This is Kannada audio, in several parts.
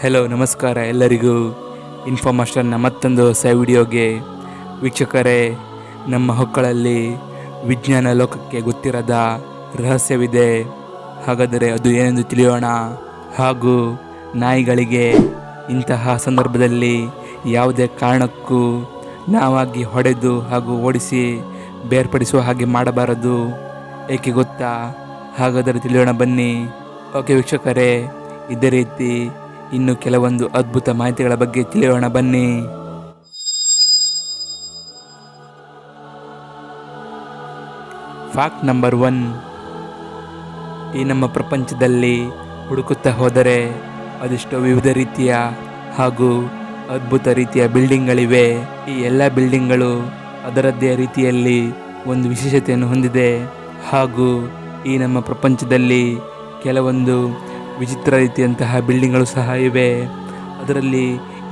ಹಲೋ, ನಮಸ್ಕಾರ ಎಲ್ಲರಿಗೂ. ಇನ್ಫೋಮಾಸ್ಟರ್ನ ಮತ್ತೊಂದು ಹೊಸ ವಿಡಿಯೋಗೆ ವೀಕ್ಷಕರೇ, ನಮ್ಮ ಹೊಕ್ಕಳಲ್ಲಿ ವಿಜ್ಞಾನ ಲೋಕಕ್ಕೆ ಗೊತ್ತಿರದ ರಹಸ್ಯವಿದೆ. ಹಾಗಾದರೆ ಅದು ಏನೆಂದು ತಿಳಿಯೋಣ. ಹಾಗೂ ನಾಯಿಗಳಿಗೆ ಇಂತಹ ಸಂದರ್ಭದಲ್ಲಿ ಯಾವುದೇ ಕಾರಣಕ್ಕೂ ನಾವಾಗಿ ಹೊಡೆದು ಹಾಗೂ ಓಡಿಸಿ ಬೇರ್ಪಡಿಸುವ ಹಾಗೆ ಮಾಡಬಾರದು. ಏಕೆ ಗೊತ್ತಾ? ಹಾಗಾದರೆ ತಿಳಿಯೋಣ ಬನ್ನಿ. ಓಕೆ ವೀಕ್ಷಕರೇ, ಇದೇ ರೀತಿ ಇನ್ನು ಕೆಲವೊಂದು ಅದ್ಭುತ ಮಾಹಿತಿಗಳ ಬಗ್ಗೆ ತಿಳಿಯೋಣ ಬನ್ನಿ. Fact number 1. ಈ ನಮ್ಮ ಪ್ರಪಂಚದಲ್ಲಿ ಹುಡುಕುತ್ತಾ ಹೋದರೆ ಅದೆಷ್ಟೋ ವಿವಿಧ ರೀತಿಯ ಹಾಗೂ ಅದ್ಭುತ ರೀತಿಯ ಬಿಲ್ಡಿಂಗ್ಗಳಿವೆ. ಈ ಎಲ್ಲ ಬಿಲ್ಡಿಂಗ್ಗಳು ಅದರದ್ದೇ ರೀತಿಯಲ್ಲಿ ಒಂದು ವಿಶೇಷತೆಯನ್ನು ಹೊಂದಿದೆ. ಹಾಗೂ ಈ ನಮ್ಮ ಪ್ರಪಂಚದಲ್ಲಿ ಕೆಲವೊಂದು ವಿಚಿತ್ರ ರೀತಿಯಂತಹ ಬಿಲ್ಡಿಂಗ್ಗಳು ಸಹ ಇವೆ. ಅದರಲ್ಲಿ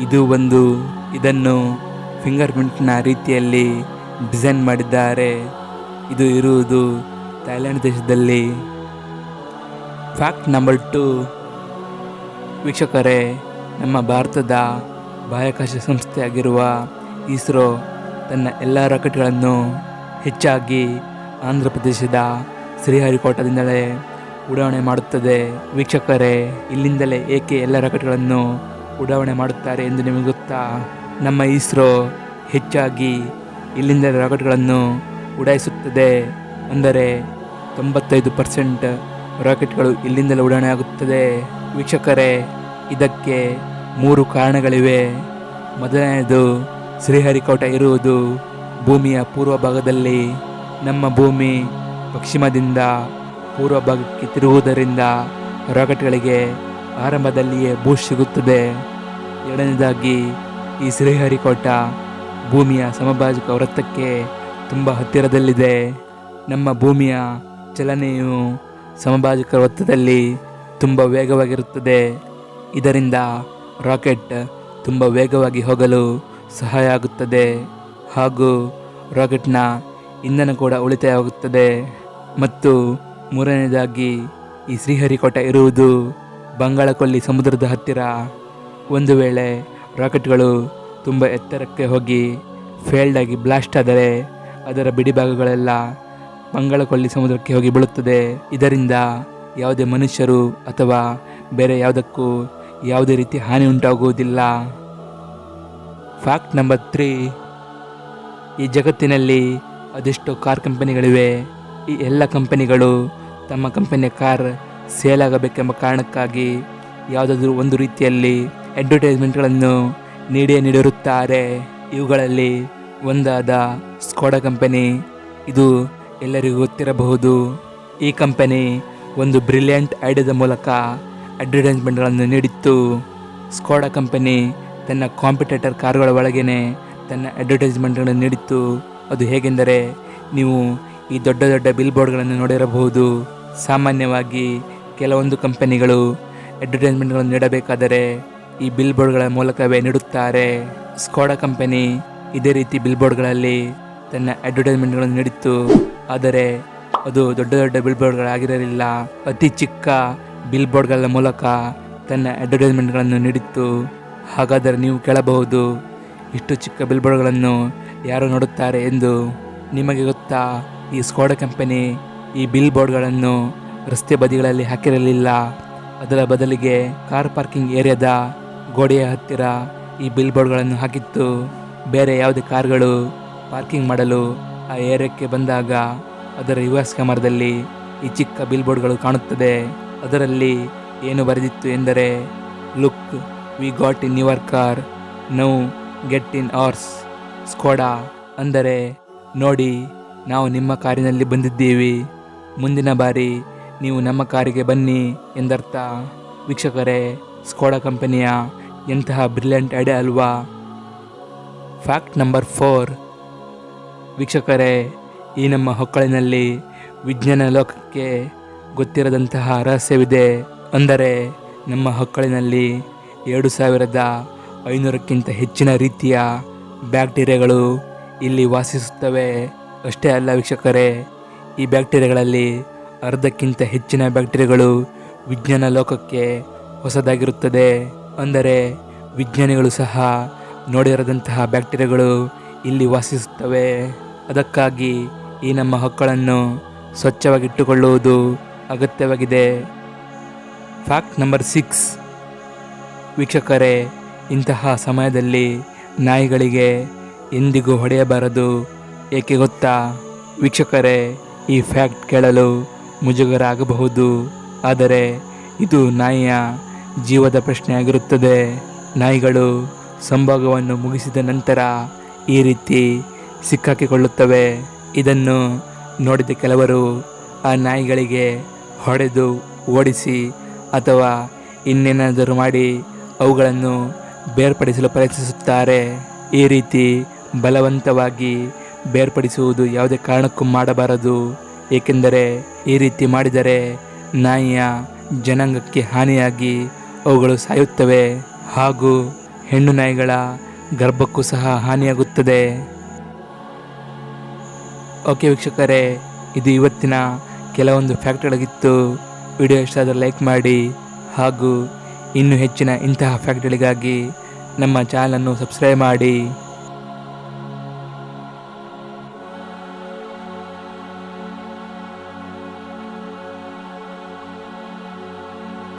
ಇದು ಒಂದು. ಇದನ್ನು ಫಿಂಗರ್ ಪ್ರಿಂಟ್ನ ರೀತಿಯಲ್ಲಿ ಡಿಸೈನ್ ಮಾಡಿದ್ದಾರೆ. ಇದು ಇರುವುದು ಥೈಲ್ಯಾಂಡ್ ದೇಶದಲ್ಲಿ. Fact number 2. ವೀಕ್ಷಕರೇ, ನಮ್ಮ ಭಾರತದ ಬಾಹ್ಯಾಕಾಶ ಸಂಸ್ಥೆಯಾಗಿರುವ ಇಸ್ರೋ ತನ್ನ ಎಲ್ಲ ರಾಕೆಟ್ಗಳನ್ನು ಹೆಚ್ಚಾಗಿ ಆಂಧ್ರ ಪ್ರದೇಶದ ಶ್ರೀಹರಿಕೋಟದಿಂದಲೇ ಉಡಾವಣೆ ಮಾಡುತ್ತದೆ. ವೀಕ್ಷಕರೇ, ಇಲ್ಲಿಂದಲೇ ಏಕೆ ಎಲ್ಲ ರಾಕೆಟ್ಗಳನ್ನು ಉಡಾವಣೆ ಮಾಡುತ್ತಾರೆ ಎಂದು ನಿಮಗೆ ಗೊತ್ತಾ? ನಮ್ಮ ಇಸ್ರೋ ಹೆಚ್ಚಾಗಿ ಇಲ್ಲಿಂದ ರಾಕೆಟ್ಗಳನ್ನು ಉಡಾಯಿಸುತ್ತದೆ. ಅಂದರೆ 95% ರಾಕೆಟ್ಗಳು ಇಲ್ಲಿಂದಲೇ ಉಡಾವಣೆ ಆಗುತ್ತದೆ. ವೀಕ್ಷಕರೇ, ಇದಕ್ಕೆ 3 ಕಾರಣಗಳಿವೆ. ಮೊದಲನೆಯದು, ಶ್ರೀಹರಿಕೋಟ ಇರುವುದು ಭೂಮಿಯ ಪೂರ್ವ ಭಾಗದಲ್ಲಿ. ನಮ್ಮ ಭೂಮಿ ಪಶ್ಚಿಮದಿಂದ ಪೂರ್ವ ಭಾಗಕ್ಕೆ ತಿರುಗುವುದರಿಂದ ರಾಕೆಟ್ಗಳಿಗೆ ಆರಂಭದಲ್ಲಿಯೇ ಬೂಸ್ಟ್ ಸಿಗುತ್ತದೆ. ಎರಡನೇದಾಗಿ, ಈ ಶ್ರೀಹರಿಕೋಟ ಭೂಮಿಯ ಸಮಭಾಜಕ ವೃತ್ತಕ್ಕೆ ತುಂಬ ಹತ್ತಿರದಲ್ಲಿದೆ. ನಮ್ಮ ಭೂಮಿಯ ಚಲನೆಯು ಸಮಭಾಜಕ ವೃತ್ತದಲ್ಲಿ ತುಂಬ ವೇಗವಾಗಿರುತ್ತದೆ. ಇದರಿಂದ ರಾಕೆಟ್ ತುಂಬ ವೇಗವಾಗಿ ಹೋಗಲು ಸಹಾಯ ಆಗುತ್ತದೆ. ಹಾಗೂ ರಾಕೆಟ್ನ ಇಂಧನ ಕೂಡ ಉಳಿತಾಯವಾಗುತ್ತದೆ. ಮತ್ತು ಮೂರನೇದಾಗಿ, ಈ ಶ್ರೀಹರಿಕೋಟ ಇರುವುದು ಬಂಗಾಳಕೊಲ್ಲಿ ಸಮುದ್ರದ ಹತ್ತಿರ. ಒಂದು ವೇಳೆ ರಾಕೆಟ್ಗಳು ತುಂಬ ಎತ್ತರಕ್ಕೆ ಹೋಗಿ ಫೇಲ್ಡ್ ಆಗಿ ಬ್ಲಾಸ್ಟ್ ಆದರೆ ಅದರ ಬಿಡಿಭಾಗಗಳೆಲ್ಲ ಬಂಗಾಳಕೊಲ್ಲಿ ಸಮುದ್ರಕ್ಕೆ ಹೋಗಿ ಬೀಳುತ್ತದೆ. ಇದರಿಂದ ಯಾವುದೇ ಮನುಷ್ಯರು ಅಥವಾ ಬೇರೆ ಯಾವುದಕ್ಕೂ ಯಾವುದೇ ರೀತಿ ಹಾನಿ ಉಂಟಾಗುವುದಿಲ್ಲ. Fact number 3. ಈ ಜಗತ್ತಿನಲ್ಲಿ ಅದೆಷ್ಟೋ ಕಾರ್ ಕಂಪನಿಗಳಿವೆ. ಈ ಎಲ್ಲ ಕಂಪನಿಗಳು ತಮ್ಮ ಕಂಪನಿಯ ಕಾರ್ ಸೇಲ್ ಆಗಬೇಕೆಂಬ ಕಾರಣಕ್ಕಾಗಿ ಯಾವುದಾದ್ರೂ ಒಂದು ರೀತಿಯಲ್ಲಿ ಅಡ್ವರ್ಟೈಸ್ಮೆಂಟ್ಗಳನ್ನು ನೀಡಿರುತ್ತಾರೆ. ಇವುಗಳಲ್ಲಿ ಒಂದಾದ ಸ್ಕೋಡಾ ಕಂಪನಿ. ಇದು ಎಲ್ಲರಿಗೂ ಗೊತ್ತಿರಬಹುದು. ಈ ಕಂಪನಿ ಒಂದು ಬ್ರಿಲಿಯಂಟ್ ಐಡಿಯಾದ ಮೂಲಕ ಅಡ್ವರ್ಟೈಸ್ಮೆಂಟ್ಗಳನ್ನು ನೀಡಿತ್ತು. ಸ್ಕೋಡಾ ಕಂಪನಿ ತನ್ನ ಕಾಂಪಿಟೇಟರ್ ಕಾರುಗಳ ಒಳಗೇನೆ ತನ್ನ ಅಡ್ವರ್ಟೈಸ್ಮೆಂಟ್ಗಳನ್ನು ನೀಡಿತ್ತು. ಅದು ಹೇಗೆಂದರೆ, ನೀವು ಈ ದೊಡ್ಡ ದೊಡ್ಡ ಬಿಲ್ ಬೋರ್ಡ್ಗಳನ್ನು ನೋಡಿರಬಹುದು. ಸಾಮಾನ್ಯವಾಗಿ ಕೆಲವೊಂದು ಕಂಪನಿಗಳು ಅಡ್ವರ್ಟೈಸ್ಮೆಂಟ್ಗಳನ್ನು ನೀಡಬೇಕಾದರೆ ಈ ಬಿಲ್ ಬೋರ್ಡ್ಗಳ ಮೂಲಕವೇ ನೀಡುತ್ತಾರೆ. ಸ್ಕೋಡಾ ಕಂಪನಿ ಇದೇ ರೀತಿ ಬಿಲ್ ಬೋರ್ಡ್ಗಳಲ್ಲಿ ತನ್ನ ಅಡ್ವರ್ಟೈಸ್ಮೆಂಟ್ಗಳನ್ನು ನೀಡಿತ್ತು. ಆದರೆ ಅದು ದೊಡ್ಡ ದೊಡ್ಡ ಬಿಲ್ ಬೋರ್ಡ್ಗಳಾಗಿರಲಿಲ್ಲ. ಅತಿ ಚಿಕ್ಕ ಬಿಲ್ ಬೋರ್ಡ್ಗಳ ಮೂಲಕ ತನ್ನ ಅಡ್ವರ್ಟೈಸ್ಮೆಂಟ್ಗಳನ್ನು ನೀಡಿತ್ತು. ಹಾಗಾದರೆ ನೀವು ಕೇಳಬಹುದು, ಇಷ್ಟು ಚಿಕ್ಕ ಬಿಲ್ ಬೋರ್ಡ್ಗಳನ್ನು ಯಾರು ನೋಡುತ್ತಾರೆ ಎಂದು. ನಿಮಗೆ ಗೊತ್ತಾ? ಈ ಸ್ಕೋಡಾ ಕಂಪನಿ ಈ ಬಿಲ್ ಬೋರ್ಡ್ಗಳನ್ನು ರಸ್ತೆ ಬದಿಗಳಲ್ಲಿ ಹಾಕಿರಲಿಲ್ಲ. ಅದರ ಬದಲಿಗೆ ಕಾರ್ ಪಾರ್ಕಿಂಗ್ ಏರಿಯಾದ ಗೋಡೆಯ ಹತ್ತಿರ ಈ ಬಿಲ್ ಬೋರ್ಡ್ಗಳನ್ನು ಹಾಕಿತ್ತು. ಬೇರೆ ಯಾವುದೇ ಕಾರ್ಗಳು ಪಾರ್ಕಿಂಗ್ ಮಾಡಲು ಆ ಏರಿಯಾಕ್ಕೆ ಬಂದಾಗ ಅದರ ರಿವರ್ಸ್ ಕ್ಯಾಮರಾದಲ್ಲಿ ಈ ಚಿಕ್ಕ ಬಿಲ್ ಬೋರ್ಡ್ಗಳು ಕಾಣುತ್ತದೆ. ಅದರಲ್ಲಿ ಏನು ಬರೆದಿತ್ತು ಎಂದರೆ, look, we got in your car, now get in hours. Skoda ಅಂದರೆ, ನೋಡಿ, ನಾವು ನಿಮ್ಮ ಕಾರಿನಲ್ಲಿ ಬಂದಿದ್ದೀವಿ, ಮುಂದಿನ ಬಾರಿ ನೀವು ನಮ್ಮ ಕಾರಿಗೆ ಬನ್ನಿ ಎಂದರ್ಥ. ವೀಕ್ಷಕರೇ, ಸ್ಕೋಡಾ ಕಂಪನಿಯ ಎಂತಹ ಬ್ರಿಲಿಯಂಟ್ ಐಡಿಯಾ ಅಲ್ವಾ? Fact number 4. ವೀಕ್ಷಕರೇ, ಈ ನಮ್ಮ ಹೊಕ್ಕಳಿನಲ್ಲಿ ವಿಜ್ಞಾನ ಲೋಕಕ್ಕೆ ಗೊತ್ತಿರದಂತಹ ರಹಸ್ಯವಿದೆ. ಅಂದರೆ ನಮ್ಮ ಹೊಕ್ಕಳಿನಲ್ಲಿ 2500ಕ್ಕಿಂತ ಹೆಚ್ಚಿನ ರೀತಿಯ ಬ್ಯಾಕ್ಟೀರಿಯಾಗಳು ಇಲ್ಲಿ ವಾಸಿಸುತ್ತವೆ. ಅಷ್ಟೇ ಅಲ್ಲ ವೀಕ್ಷಕರೇ, ಈ ಬ್ಯಾಕ್ಟೀರಿಯಾಗಳಲ್ಲಿ ಅರ್ಧಕ್ಕಿಂತ ಹೆಚ್ಚಿನ ಬ್ಯಾಕ್ಟೀರಿಯಾಗಳು ವಿಜ್ಞಾನ ಲೋಕಕ್ಕೆ ಹೊಸದಾಗಿರುತ್ತದೆ. ಅಂದರೆ ವಿಜ್ಞಾನಿಗಳು ಸಹ ನೋಡಿರದಂತಹ ಬ್ಯಾಕ್ಟೀರಿಯಾಗಳು ಇಲ್ಲಿ ವಾಸಿಸುತ್ತವೆ. ಅದಕ್ಕಾಗಿ ಈ ನಮ್ಮ ಹಕ್ಕುಗಳನ್ನು ಸ್ವಚ್ಛವಾಗಿಟ್ಟುಕೊಳ್ಳುವುದು ಅಗತ್ಯವಾಗಿದೆ. Fact number 6. ವೀಕ್ಷಕರೇ, ಇಂತಹ ಸಮಯದಲ್ಲಿ ನಾಯಿಗಳಿಗೆ ಎಂದಿಗೂ ಹೊಡೆಯಬಾರದು. ಏಕೆ ಗೊತ್ತಾ? ವೀಕ್ಷಕರೇ, ಈ ಫ್ಯಾಕ್ಟ್ ಕೇಳಲು ಮುಜುಗರ ಆಗಬಹುದು, ಆದರೆ ಇದು ನಾಯಿಯ ಜೀವದ ಪ್ರಶ್ನೆಯಾಗಿರುತ್ತದೆ. ನಾಯಿಗಳು ಸಂಭೋಗವನ್ನು ಮುಗಿಸಿದ ನಂತರ ಈ ರೀತಿ ಸಿಕ್ಕಾಕಿಕೊಳ್ಳುತ್ತವೆ. ಇದನ್ನು ನೋಡಿದ ಕೆಲವರು ಆ ನಾಯಿಗಳಿಗೆ ಹೊಡೆದು ಓಡಿಸಿ ಅಥವಾ ಇನ್ನೇನಾದರೂ ಮಾಡಿ ಅವುಗಳನ್ನು ಬೇರ್ಪಡಿಸಲು ಪ್ರಯತ್ನಿಸುತ್ತಾರೆ. ಈ ರೀತಿ ಬಲವಂತವಾಗಿ ಬೇರ್ಪಡಿಸುವುದು ಯಾವುದೇ ಕಾರಣಕ್ಕೂ ಮಾಡಬಾರದು. ಏಕೆಂದರೆ ಈ ರೀತಿ ಮಾಡಿದರೆ ನಾಯಿಯ ಜನಾಂಗಕ್ಕೆ ಹಾನಿಯಾಗಿ ಅವುಗಳು ಸಾಯುತ್ತವೆ ಹಾಗೂ ಹೆಣ್ಣು ನಾಯಿಗಳ ಗರ್ಭಕ್ಕೂ ಸಹ ಹಾನಿಯಾಗುತ್ತದೆ. ಓಕೆ ವೀಕ್ಷಕರೇ, ಇದು ಇವತ್ತಿನ ಕೆಲವೊಂದು ಫ್ಯಾಕ್ಟ್ಗಳಿಗಿತ್ತು. ವಿಡಿಯೋ ಇಷ್ಟ ಆದರೆ ಲೈಕ್ ಮಾಡಿ ಹಾಗೂ ಇನ್ನೂ ಹೆಚ್ಚಿನ ಇಂತಹ ಫ್ಯಾಕ್ಟ್ಗಳಿಗಾಗಿ ನಮ್ಮ ಚಾನಲನ್ನು ಸಬ್ಸ್ಕ್ರೈಬ್ ಮಾಡಿ.